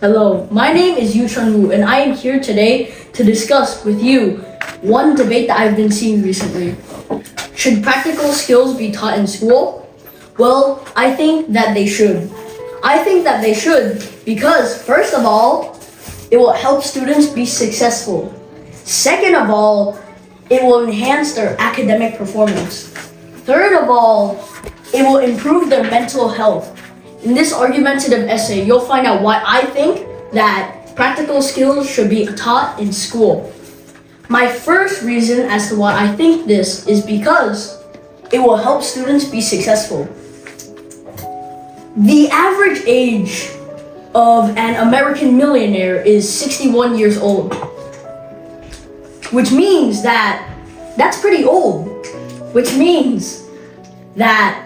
Hello, my name is Yu Chun Wu, and I am here today to discuss with you one debate that I've been seeing recently. Should practical skills be taught in school? Well, I think that they should. I think that they should because, first of all, it will help students be successful. Second of all, it will enhance their academic performance. Third of all, it will improve their mental health. In this argumentative essay, you'll find out why I think that practical skills should be taught in school. My first reason as to why I think this is because it will help students be successful. The average age of an American millionaire is 61 years old, which means that's pretty old, which means that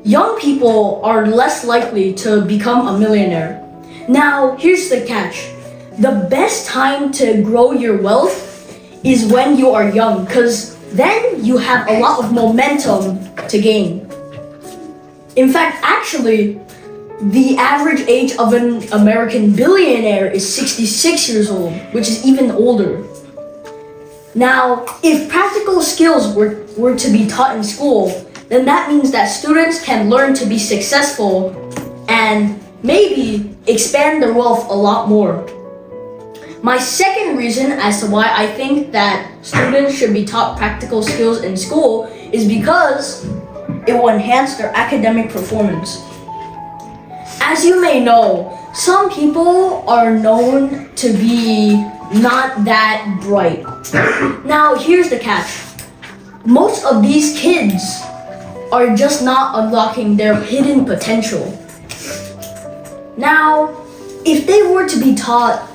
young people are less likely to become a millionaire. Now, here's the catch. The best time to grow your wealth is when you are young, because then you have a lot of momentum to gain. In fact, actually, the average age of an American billionaire is 66 years old, which is even older. Now, if practical skills were to be taught in school, then that means that students can learn to be successful and maybe expand their wealth a lot more. My second reason as to why I think that students should be taught practical skills in school is because it will enhance their academic performance. As you may know, some people are known to be not that bright. Now, here's the catch. Most of these kids are just not unlocking their hidden potential. Now, if they were to be taught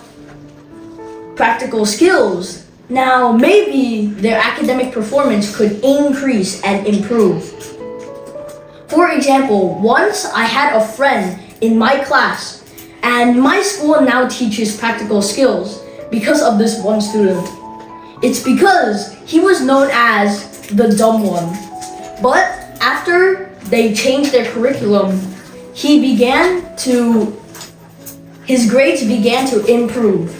practical skills, now maybe their academic performance could increase and improve. For example, once I had a friend in my class, and my school now teaches practical skills because of this one student. It's because he was known as the dumb one. But after they changed their curriculum, his grades began to improve.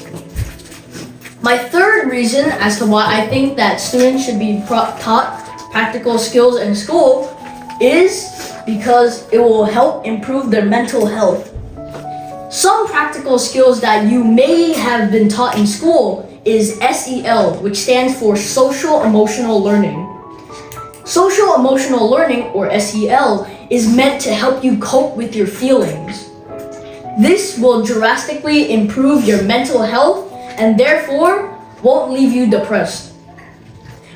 My third reason as to why I think that students should be taught practical skills in school is because it will help improve their mental health. Some practical skills that you may have been taught in school is SEL, which stands for Social Emotional Learning. Social Emotional Learning, or SEL, is meant to help you cope with your feelings. This will drastically improve your mental health and therefore won't leave you depressed.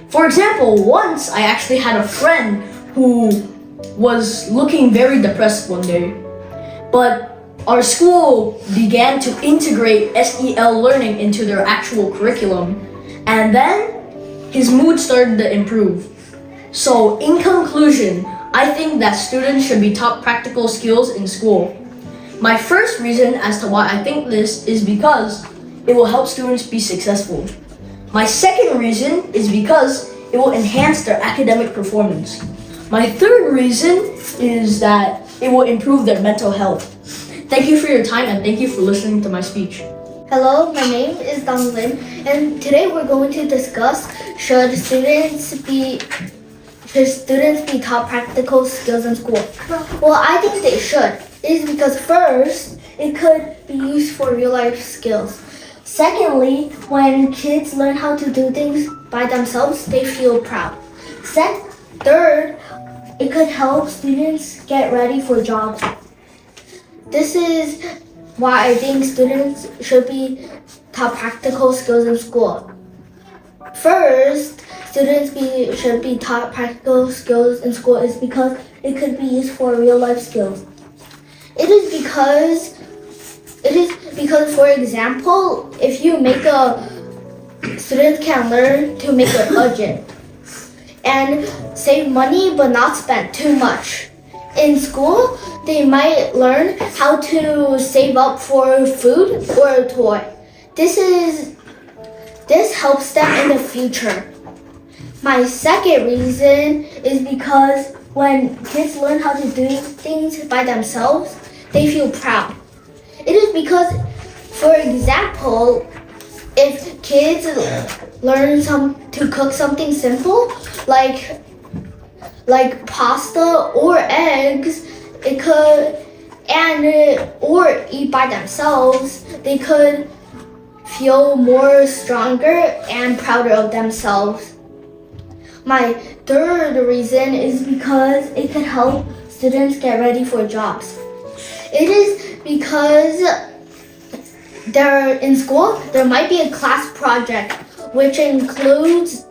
For example, once I actually had a friend who was looking very depressed one day, but our school began to integrate SEL learning into their actual curriculum, and then his mood started to improve. So, in conclusion, I think that students should be taught practical skills in school. My first reason as to why I think this is because it will help students be successful. My second reason is because it will enhance their academic performance. My third reason is that it will improve their mental health. Thank you for your time and thank you for listening to my speech. Hello, my name is Dong Lin, and today we're going to discuss should students be taught practical skills in school? Well, I think they should. It is because first, it could be used for real life skills. Secondly, when kids learn how to do things by themselves, they feel proud. Third, it could help students get ready for jobs. This is why I think students should be taught practical skills in school. First, students should be taught practical skills in school is because it could be used for real life skills. It is because, for example, if you students can learn to make a budget and save money but not spend too much. In school, they might learn how to save up for food or a toy. This helps them in the future. My second reason is because when kids learn how to do things by themselves, they feel proud. It is because For example, if kids learn to cook something simple like pasta or eggs, it could or eat by themselves, they could feel more stronger and prouder of themselves. My third reason is because it can help students get ready for jobs. It is because they're in school, there might be a class project which includes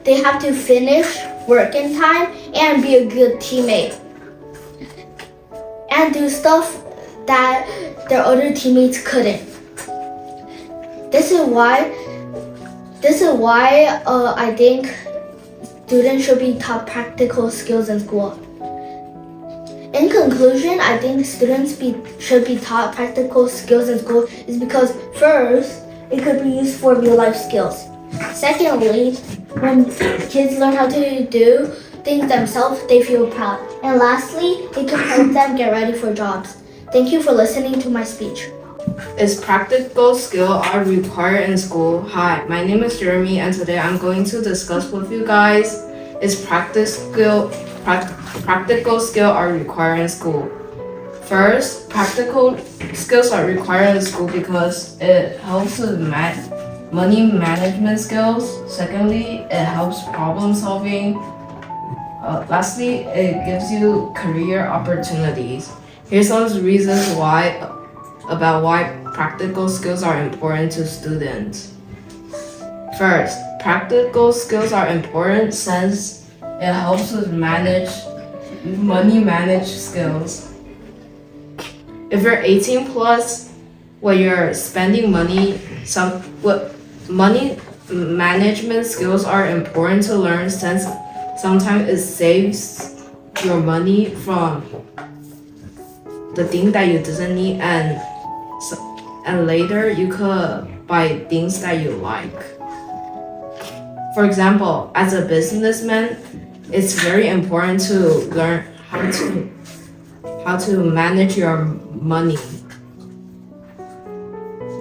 they have to finish work in time and be a good teammate and do stuff that their other teammates couldn't. This is why I think students should be taught practical skills in school. In conclusion, I think students should be taught practical skills in school is because first, it could be used for real life skills. Secondly, when kids learn how to do things themselves, they feel proud. And lastly, it can help them get ready for jobs. Thank you for listening to my speech. Is practical skill are required in school? Hi, my name is Jeremy and today I'm going to discuss with you guys is practical skill are required in school. First, practical skills are required in school because it helps with money management skills. Secondly, it helps problem solving. Lastly, it gives you career opportunities. Here's some reasons why practical skills are important to students. First, practical skills are important since it helps with money manage skills. If you're 18 plus, when you're spending money, money management skills are important to learn since sometimes it saves your money from the thing that you doesn't need and later you could buy things that you like. For example, as a businessman, it's very important to learn how to manage your money.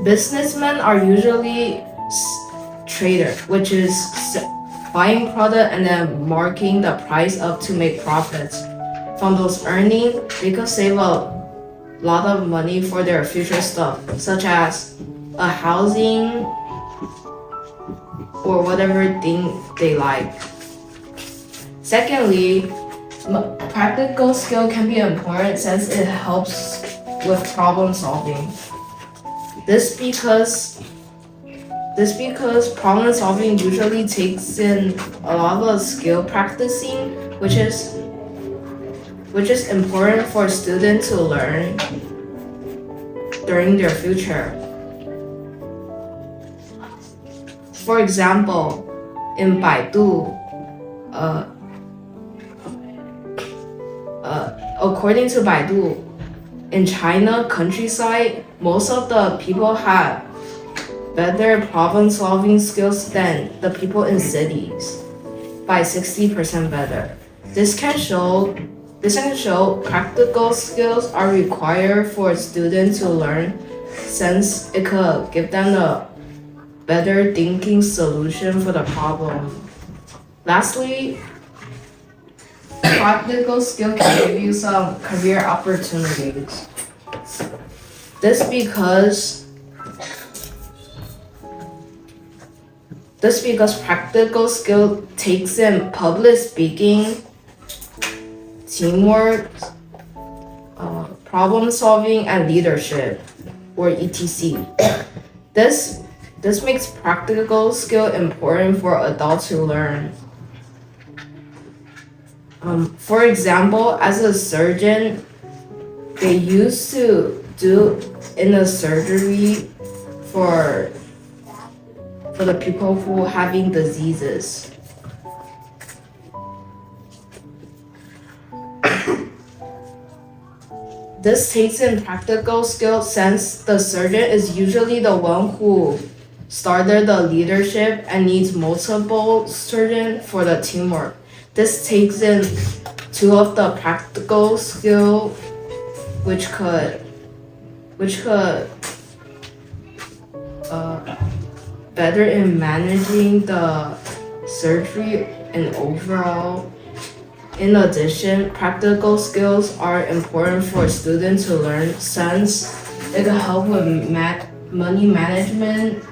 Businessmen are usually traders, which is buying product and then marking the price up to make profits. From those earnings, they could save a lot of money for their future stuff, such as a housing or whatever thing they like. Secondly, practical skill can be important since it helps with problem solving. This because problem solving usually takes in a lot of skill practicing, which is important for students to learn during their future. For example, in Baidu, according to Baidu, in China countryside, most of the people have better problem-solving skills than the people in cities, by 60% better. This can show practical skills are required for students to learn since it could give them a better thinking solution for the problem. Lastly, practical skill can give you some career opportunities. This because practical skill takes in public speaking, teamwork, problem solving, and leadership, or etc. This makes practical skill important for adults to learn. For example, as a surgeon, they used to do in a surgery for the people who having diseases. This takes in practical skills since the surgeon is usually the one who started the leadership and needs multiple surgeons for the teamwork. This takes in two of the practical skill which could which could better in managing the surgery and overall. In addition, practical skills are important for students to learn since it can help with money management,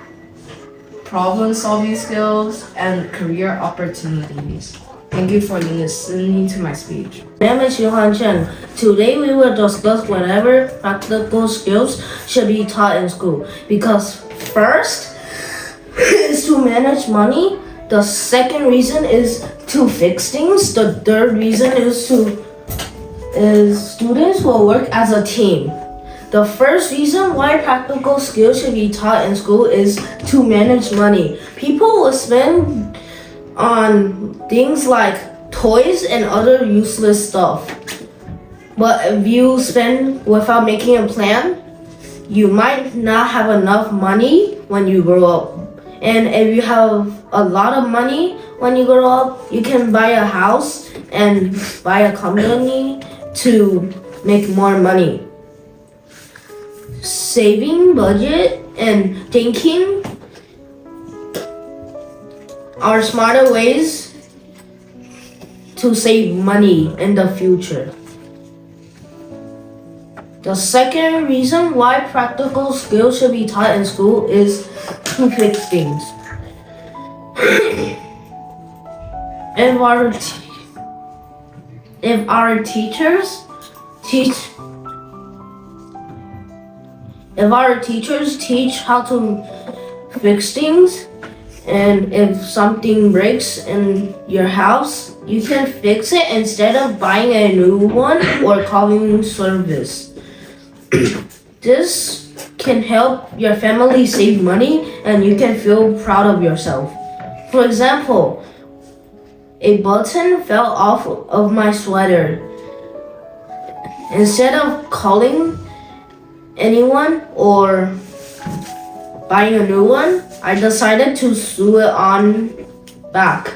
problem-solving skills, and career opportunities. Thank you for listening to my speech. My name is Johan Chen. Today we will discuss whatever practical skills should be taught in school. Because first is to manage money. The second reason is to fix things. The third reason is students will work as a team. The first reason why practical skills should be taught in school is to manage money. People will spend on things like toys and other useless stuff. But if you spend without making a plan, you might not have enough money when you grow up. And if you have a lot of money when you grow up, you can buy a house and buy a company to make more money. Saving, budget, and thinking are smarter ways to save money in the future. The second reason why practical skills should be taught in school is to fix things. If our teachers teach how to fix things, and if something breaks in your house, you can fix it instead of buying a new one or calling service. This can help your family save money and you can feel proud of yourself. For example, a button fell off of my sweater. Instead of calling anyone or buying a new one, I decided to sew it on back.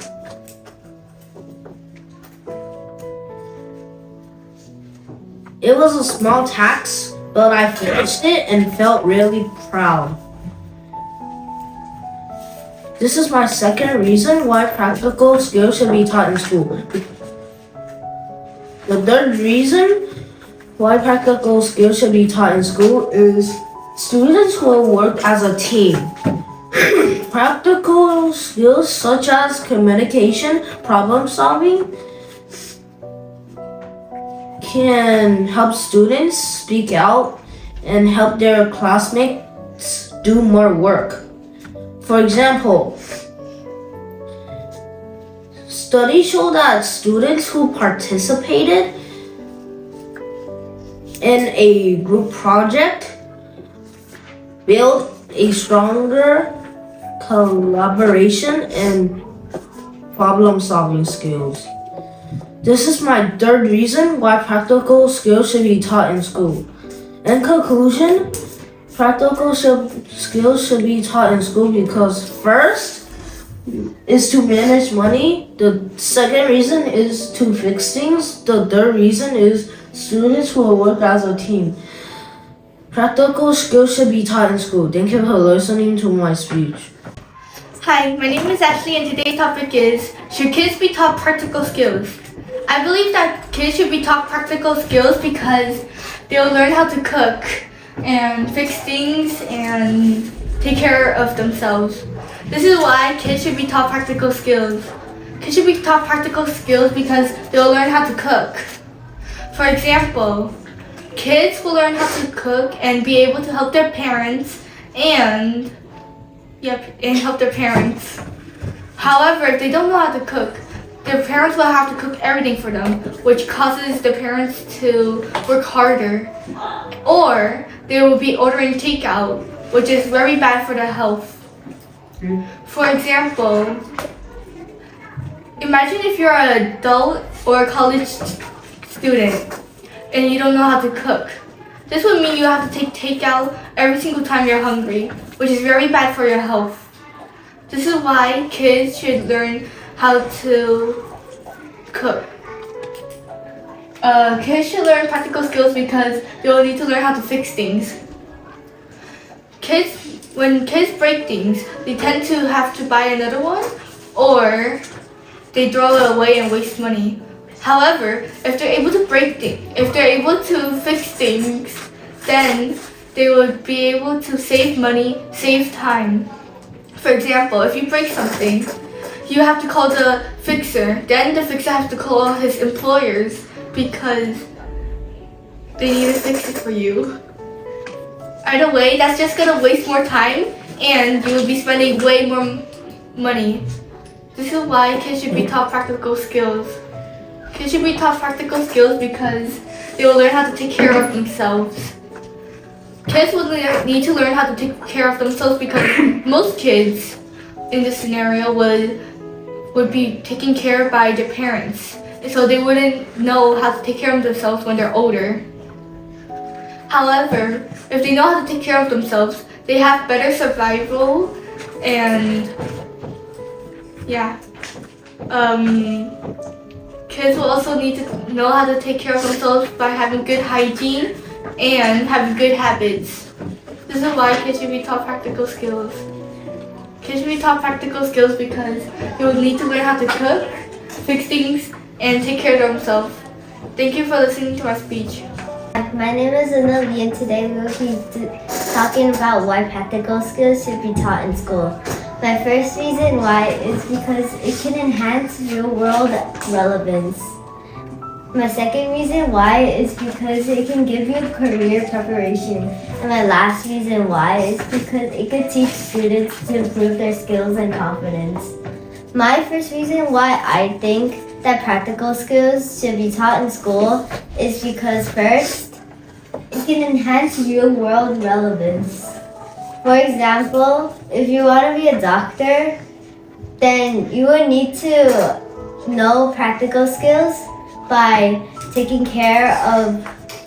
It was a small task, but I finished it and felt really proud. This is my second reason why practical skills should be taught in school. The third reason why practical skills should be taught in school is students will work as a team. Practical skills such as communication, problem solving, can help students speak out and help their classmates do more work. For example, studies show that students who participated in a group project build a stronger collaboration and problem-solving skills. This is my third reason why practical skills should be taught in school. In conclusion, practical skills should be taught in school because first is to manage money. The second reason is to fix things. The third reason is students will work as a team. Practical skills should be taught in school. Thank you for listening to my speech. Hi, my name is Ashley and today's topic is, should kids be taught practical skills? I believe that kids should be taught practical skills because they'll learn how to cook and fix things and take care of themselves. This is why kids should be taught practical skills. Kids should be taught practical skills because they'll learn how to cook. For example, kids will learn how to cook and be able to help their parents and help their parents. However, if they don't know how to cook, their parents will have to cook everything for them, which causes the parents to work harder. Or they will be ordering takeout, which is very bad for their health. For example, imagine if you're an adult or a college student and you don't know how to cook. This would mean you have to take takeout every single time you're hungry, which is very bad for your health. This is why kids should learn how to cook. Kids should learn practical skills because they will need to learn how to fix things. when kids break things, they tend to have to buy another one, or they throw it away and waste money. However, if they're able to if they're able to fix things, then they would be able to save money, save time. For example, if you break something, you have to call the fixer. Then the fixer has to call his employers because they need to fix it for you. Either way, that's just gonna waste more time and you will be spending way more money. This is why kids should be taught practical skills. Kids should be taught practical skills because they will learn how to take care of themselves. Kids will need to learn how to take care of themselves because most kids in this scenario would be taken care of by their parents. So they wouldn't know how to take care of themselves when they're older. However, if they know how to take care of themselves, they have better survival and kids will also need to know how to take care of themselves by having good hygiene and having good habits. This is why kids should be taught practical skills. Kids should be taught practical skills because they will need to learn how to cook, fix things, and take care of themselves. Thank you for listening to my speech. My name is Anali, and today we will be talking about why practical skills should be taught in school. My first reason why is because it can enhance real-world relevance. My second reason why is because it can give you career preparation. And my last reason why is because it could teach students to improve their skills and confidence. My first reason why I think that practical skills should be taught in school is because first, it can enhance real-world relevance. For example, if you want to be a doctor, then you would need to know practical skills by taking care of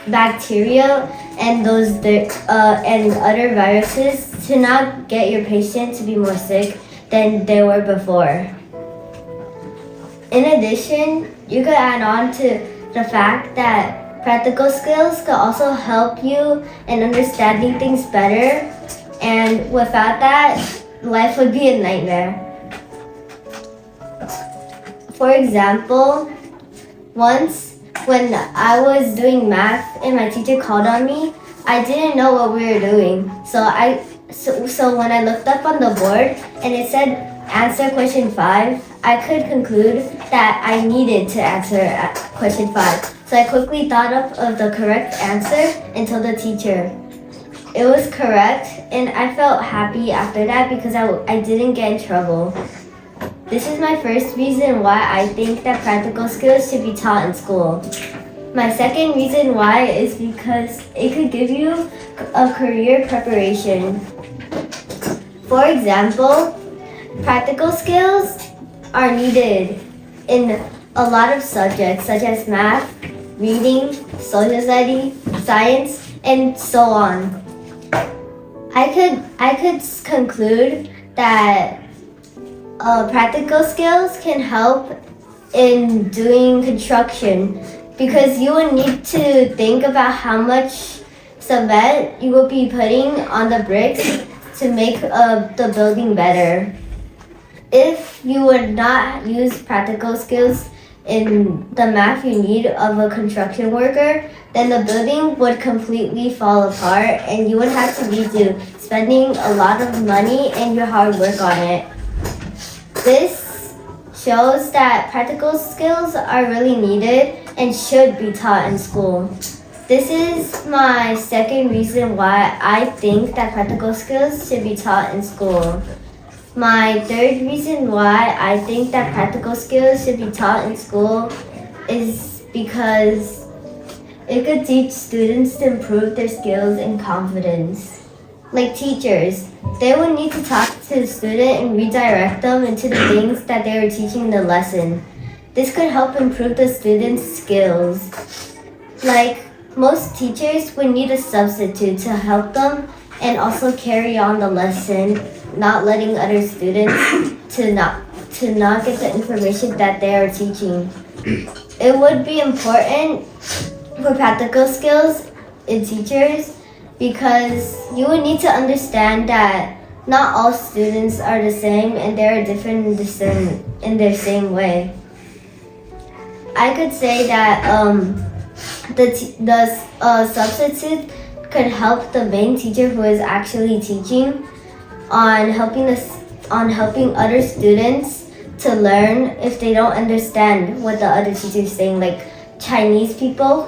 bacteria and and other viruses to not get your patient to be more sick than they were before. In addition, you could add on to the fact that practical skills could also help you in understanding things better, and without that, life would be a nightmare. For example, once when I was doing math and my teacher called on me, I didn't know what we were doing. So when I looked up on the board and it said answer question 5, I could conclude that I needed to answer question 5. So I quickly thought of the correct answer and told the teacher. It was correct, and I felt happy after that because I didn't get in trouble. This is my first reason why I think that practical skills should be taught in school. My second reason why is because it could give you a career preparation. For example, practical skills are needed in a lot of subjects such as math, reading, social study, science, and so on. I could conclude that practical skills can help in doing construction because you will need to think about how much cement you will be putting on the bricks to make the building better. If you would not use practical skills in the math you need of a construction worker, then the building would completely fall apart and you would have to be spending a lot of money and your hard work on it. This shows that practical skills are really needed and should be taught in school. This is my second reason why I think that practical skills should be taught in school. My third reason why I think that practical skills should be taught in school is because it could teach students to improve their skills and confidence. Like teachers, they would need to talk to the student and redirect them into the things that they were teaching in the lesson. This could help improve the students' skills. Like most teachers would need a substitute to help them and also carry on the lesson, not letting other students to not get the information that they are teaching. It would be important for practical skills in teachers because you would need to understand that not all students are the same and they're different in their same way. I could say that the substitute could help the main teacher who is actually teaching on helping other students to learn if they don't understand what the other teacher is saying, like Chinese people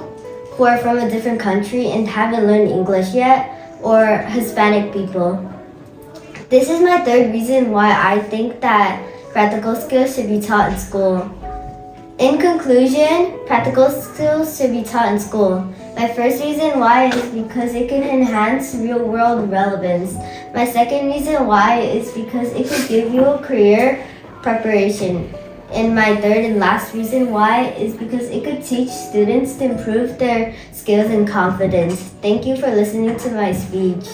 who are from a different country and haven't learned English yet, or Hispanic people. This is my third reason why I think that practical skills should be taught in school. In conclusion, practical skills should be taught in school. My first reason why is because it can enhance real-world relevance. My second reason why is because it could give you a career preparation. And my third and last reason why is because it could teach students to improve their skills and confidence. Thank you for listening to my speech.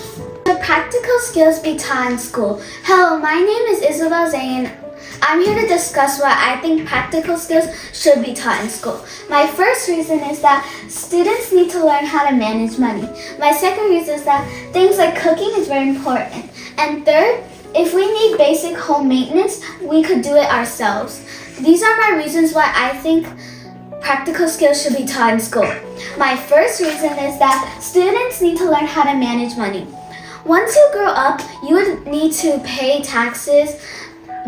Should practical skills be taught in school? Hello, my name is Isabel Zayn. I'm here to discuss why I think practical skills should be taught in school. My first reason is that students need to learn how to manage money. My second reason is that things like cooking is very important. And third, if we need basic home maintenance, we could do it ourselves. These are my reasons why I think practical skills should be taught in school. My first reason is that students need to learn how to manage money. Once you grow up, you would need to pay taxes,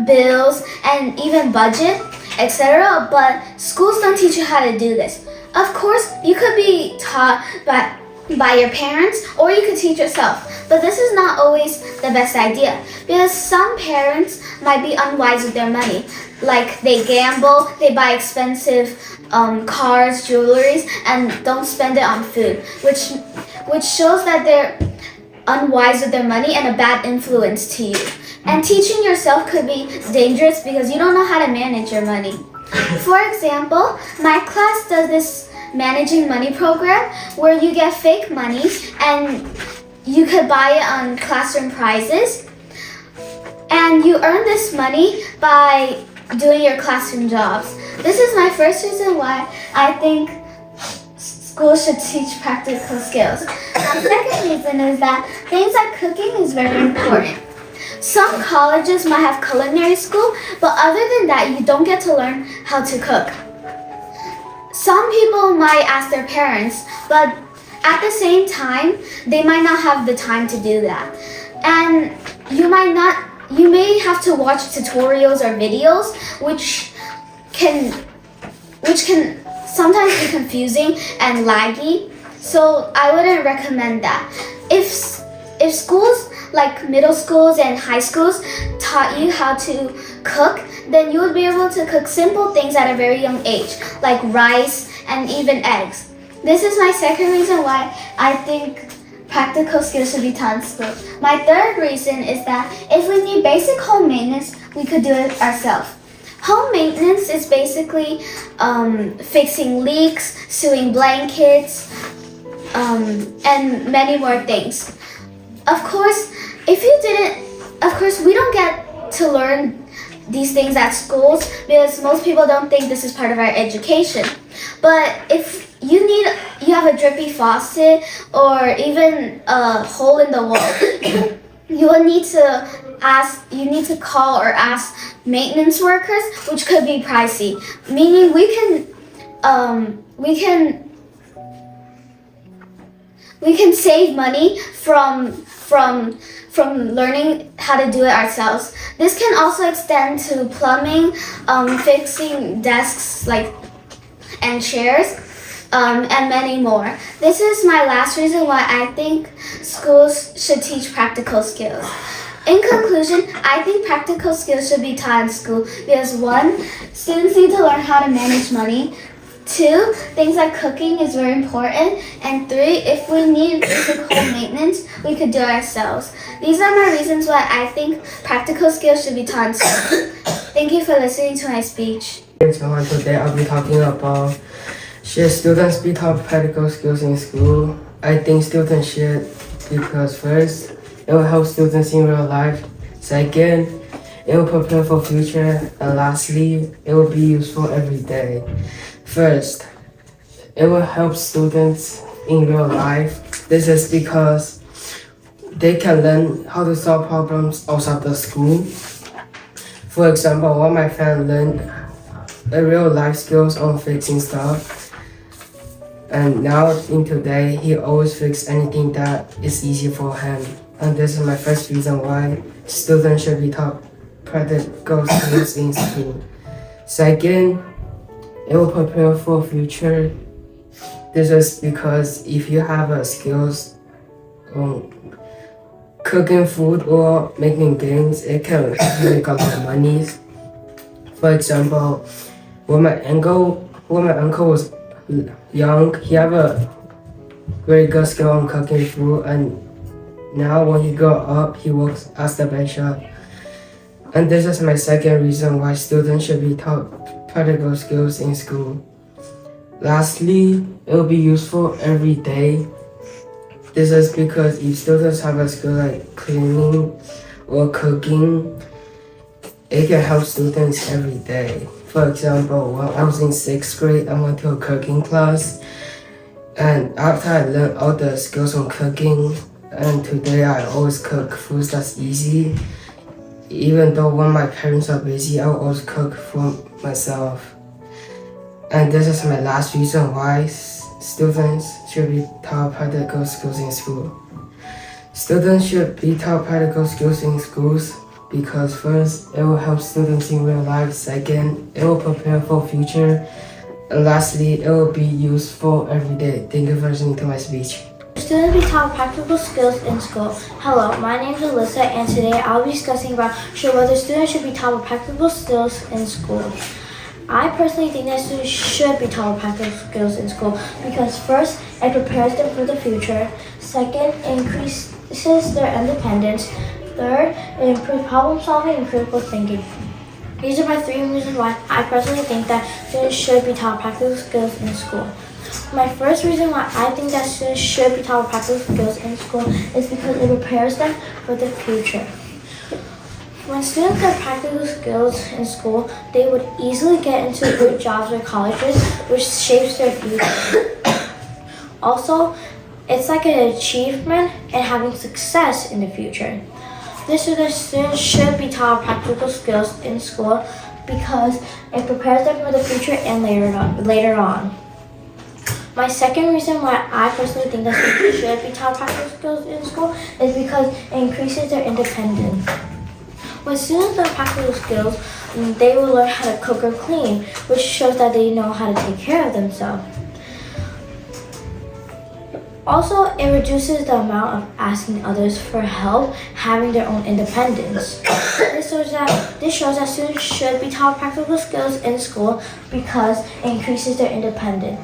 bills, and even budget, etc. But schools don't teach you how to do this. Of course, you could be taught by your parents, or you could teach yourself. But this is not always the best idea, because some parents might be unwise with their money. Like they gamble, they buy expensive cars, jewelries, and don't spend it on food, which shows that they're unwise with their money and a bad influence to you. And teaching yourself could be dangerous because you don't know how to manage your money. For example, my class does this managing money program where you get fake money and you could buy it on classroom prizes. And you earn this money by doing your classroom jobs. This is my first reason why I think schools should teach practical skills. My second reason is that things like cooking is very important. Some colleges might have culinary school, but other than that, you don't get to learn how to cook. Some people might ask their parents, but at the same time, they might not have the time to do that. And you may have to watch tutorials or videos, which can sometimes be confusing and laggy. So I wouldn't recommend that. If schools like middle schools and high schools taught you how to cook, then you would be able to cook simple things at a very young age, like rice and even eggs. This is my second reason why I think practical skills should be taught in school. My third reason is that if we need basic home maintenance, we could do it ourselves. Home maintenance is basically fixing leaks, sewing blankets, and many more things. Of course, we don't get to learn these things at schools because most people don't think this is part of our education. But if you have a drippy faucet or even a hole in the wall, you will need to call or ask maintenance workers, which could be pricey. Meaning we can save money from learning how to do it ourselves. This can also extend to plumbing, fixing desks and chairs, and many more. This is my last reason why I think schools should teach practical skills. In conclusion, I think practical skills should be taught in school because 1, students need to learn how to manage money. 2, things like cooking is very important. And 3, if we need basic home maintenance, we could do it ourselves. These are my reasons why I think practical skills should be taught in school. Thank you for listening to my speech. So today I'll be talking about should students be taught practical skills in school. I think students should because first, it will help students in real life. Second, it will prepare for future. And lastly, it will be useful every day. First, it will help students in real life. This is because they can learn how to solve problems outside the school. For example, one of my friends learned a real life skills on fixing stuff. And now in today, he always fixes anything that is easy for him. And this is my first reason why students should be taught practical skills in school. Second, it will prepare for future. This is because if you have a skills on cooking food or making games, it can make a lot of money. For example, when my uncle was young, he had a very good skill on cooking food, and now when he grew up, he works as the bishop. And this is my second reason why students should be taught practical skills in school. Lastly, it will be useful every day. This is because if students have a skill like cleaning or cooking, it can help students every day. For example, when I was in 6th grade, I went to a cooking class, and after I learned all the skills on cooking, and today I always cook foods that's easy. Even though when my parents are busy, I will always cook for myself. And this is my last reason why students should be taught practical skills in school. Students should be taught practical skills in schools because first, it will help students in real life. Second, it will prepare for future. And lastly, it will be useful every day. Thank you for listening to my speech. Students be taught practical skills in school. Hello, my name is Alyssa, and today I'll be discussing about whether students should be taught practical skills in school. I personally think that students should be taught practical skills in school because first, it prepares them for the future. Second, it increases their independence. Third, it improves problem solving and critical thinking. These are my 3 reasons why I personally think that students should be taught practical skills in school. My first reason why I think that students should be taught practical skills in school is because it prepares them for the future. When students have practical skills in school, they would easily get into good jobs or colleges, which shapes their future. Also, it's like an achievement in having success in the future. This is that students should be taught practical skills in school because it prepares them for the future and later on. My second reason why I personally think that students should be taught practical skills in school is because it increases their independence. When students learn practical skills, they will learn how to cook or clean, which shows that they know how to take care of themselves. Also, it reduces the amount of asking others for help, having their own independence. This shows that students should be taught practical skills in school because it increases their independence.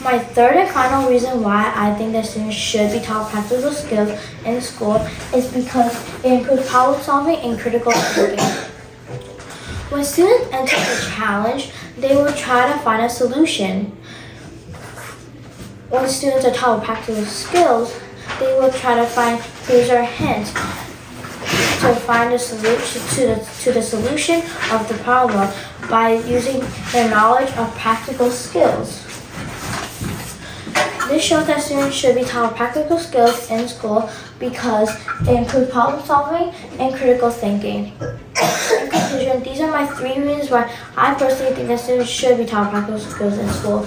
My third and final reason why I think that students should be taught practical skills in school is because it improves problem solving and critical thinking. When students enter a challenge, they will try to find a solution. When students are taught practical skills, they will try to find clues or hints to find a solution to the solution of the problem by using their knowledge of practical skills. This shows that students should be taught practical skills in school because it improves problem solving and critical thinking. In conclusion, these are my 3 reasons why I personally think that students should be taught practical skills in school.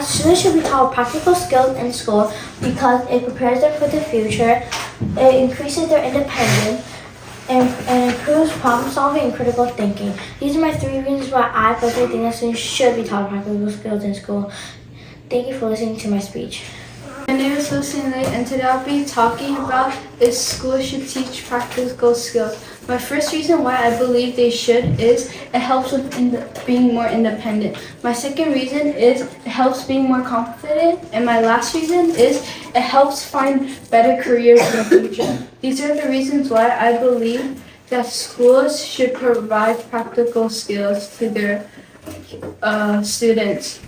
Students should be taught practical skills in school because it prepares them for the future, it increases their independence, and improves problem solving and critical thinking. These are my 3 reasons why I personally think that students should be taught practical skills in school. Thank you for listening to my speech. My name is Lucien Lee, and today I'll be talking about if schools should teach practical skills. My first reason why I believe they should is it helps with being more independent. My second reason is it helps being more confident. And my last reason is it helps find better careers in the future. These are the reasons why I believe that schools should provide practical skills to their students.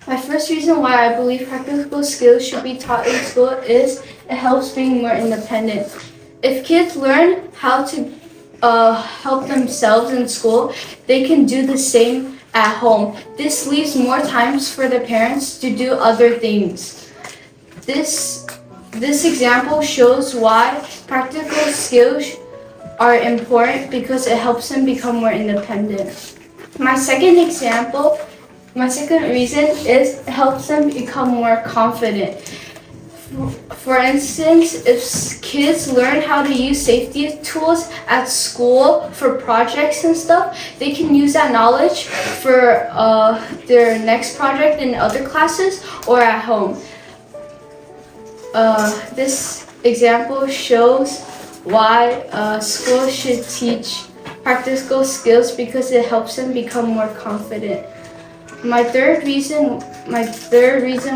My first reason why I believe practical skills should be taught in school is it helps being more independent. If kids learn how to help themselves in school, they can do the same at home. This leaves more times for the parents to do other things. This This example shows why practical skills are important because it helps them become more independent. My second reason is it helps them become more confident. For instance, if kids learn how to use safety tools at school for projects and stuff, they can use that knowledge for their next project in other classes or at home. This example shows why schools should teach practical skills because it helps them become more confident. My third reason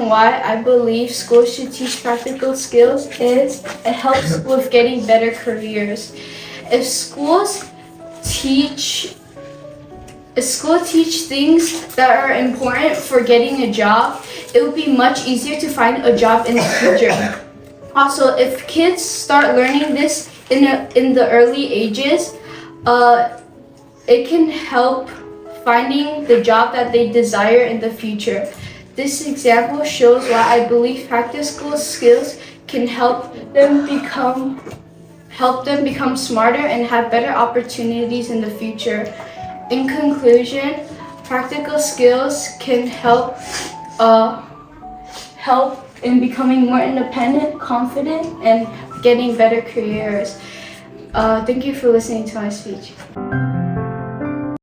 why I believe schools should teach practical skills is it helps with getting better careers. If schools teach things that are important for getting a job, it will be much easier to find a job in the future. Also, if kids start learning this in the early ages, it can help finding the job that they desire in the future. This example shows why I believe practical skills can help them become smarter and have better opportunities in the future. In conclusion, practical skills can help in becoming more independent, confident, and getting better careers. Thank you for listening to my speech.